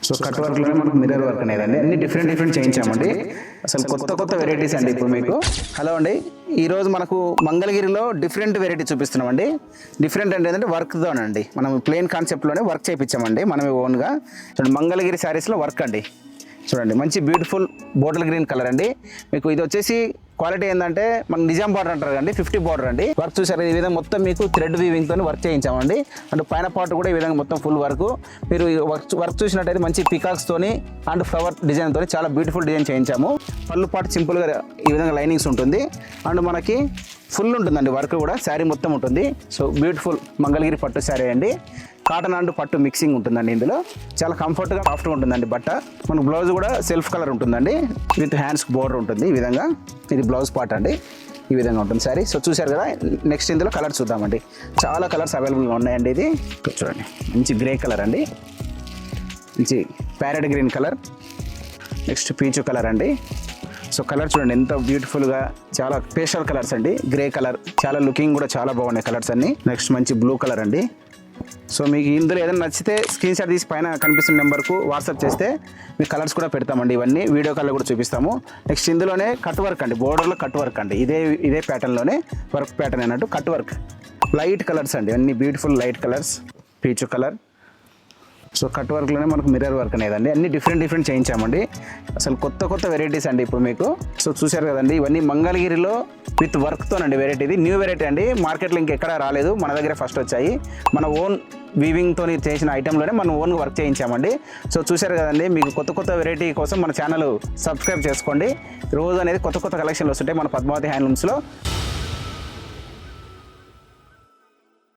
So cut వర్క్లోనే మనకు mirror work అనేది అండి అన్ని డిఫరెంట్ చేయించామండి. అసలు కొత్త వెరైటీస్ అండి ఇప్పుడు మీకు. హలో అండి, ఈరోజు మనకు మంగళగిరిలో డిఫరెంట్ వెరైటీ చూపిస్తున్నామండి. డిఫరెంట్ అంటే ఏంటంటే వర్క్తోనండి, మనం ప్లెయిన్ కాన్సెప్ట్లోనే వర్క్ చేయించామండి మనమే ఓన్గా. చూడండి, మంగళగిరి శారీస్లో వర్క్ అండి. చూడండి, మంచి బ్యూటిఫుల్ బోటల్ గ్రీన్ కలర్ అండి. మీకు ఇది వచ్చేసి క్వాలిటీ ఏంటంటే మనకు నిజాం బార్డర్ అంటారు కండి, 50 బార్డర్ అండి. వర్క్ చూసారు, ఈ విధంగా మొత్తం మీకు థ్రెడ్ వీవింగ్తో వర్క్ చేయించామండి. అండ్ పైన పార్ట్ కూడా ఈ విధంగా మొత్తం ఫుల్ వర్క్. మీరు వర్క్ చూసినట్టయితే మంచి పికాక్స్తోని అండ్ ఫ్లవర్ డిజైన్తో చాలా బ్యూటిఫుల్ డిజైన్ చేయించాము. పళ్ళు పాటు సింపుల్గా ఈ విధంగా లైనింగ్స్ ఉంటుంది. అండ్ మనకి ఫుల్ ఉంటుందండి వర్క్ కూడా, శారీ మొత్తం ఉంటుంది. సో బ్యూటిఫుల్ మంగళగిరి పట్టు శారీ అండి. కాటన్ అండ్ పట్టు మిక్సింగ్ ఉంటుందండి. ఇందులో చాలా కంఫర్ట్గా సాఫ్ట్గా ఉంటుందండి బట్ట. మనకు బ్లౌజ్ కూడా సెల్ఫ్ కలర్ ఉంటుందండి, విత్ హ్యాండ్స్ బోర్డర్ ఉంటుంది ఈ విధంగా. ఇది బ్లౌజ్ పార్ట్ అండి, ఈ విధంగా ఉంటుంది శారీ. సో చూసారు కదా, నెక్స్ట్ ఇందులో కలర్స్ చూద్దామండి. చాలా కలర్స్ అవైలబుల్గా ఉన్నాయండి. ఇది చూడండి, మంచి గ్రే కలర్ అండి, మంచి ప్యారెట్ గ్రీన్ కలర్, నెక్స్ట్ పీచు కలర్ అండి. సో కలర్ చూడండి ఎంత బ్యూటిఫుల్గా, చాలా పేస్టల్ కలర్స్ అండి. గ్రే కలర్ చాలా లుకింగ్ కూడా చాలా బాగున్నాయి కలర్స్ అన్ని. నెక్స్ట్ మంచి బ్లూ కలర్ అండి. సో మీకు ఇందులో ఏదైనా నచ్చితే స్క్రీన్ షాట్ తీసి పైన కనిపిస్తున్న నెంబర్కు వాట్సాప్ చేస్తే మీకు కలర్స్ కూడా పెడతామండి. ఇవన్నీ వీడియో కాల్లో కూడా చూపిస్తాము. నెక్స్ట్ ఇందులోనే కట్ వర్క్ అండి, బోర్డర్లో కట్ వర్క్ అండి. ఇదే ప్యాటర్న్లోనే వర్క్ ప్యాటర్న్ అన్నట్టు కట్ వర్క్. లైట్ కలర్స్ అండి, అన్ని బ్యూటిఫుల్ లైట్ కలర్స్, పీచు కలర్. సో కట్ వర్క్లోనే మనకు మిర్రర్ వర్క్ అనేదండి అన్ని డిఫరెంట్ చేయించామండి. అసలు కొత్త వెరైటీస్ అండి ఇప్పుడు మీకు. సో చూశారు కదండి, ఇవన్నీ మంగళగిరిలో విత్ వర్క్తోనండి వెరైటీ. ఇది న్యూ వెరైటీ అండి, మార్కెట్లో ఇంకెక్కడా రాలేదు, మన దగ్గర ఫస్ట్ వచ్చాయి. మన ఓన్ వీవింగ్తో చేసిన ఐటెంలోనే మనం ఓన్గా వర్క్ చేయించామండి. సో చూశారు కదండి, మీకు కొత్త వెరైటీ కోసం మన ఛానల్ సబ్స్క్రైబ్ చేసుకోండి. రోజు అనేది కొత్త కలెక్షన్లు వస్తుంటాయి మన పద్మావతి హ్యాండ్లూమ్స్లో.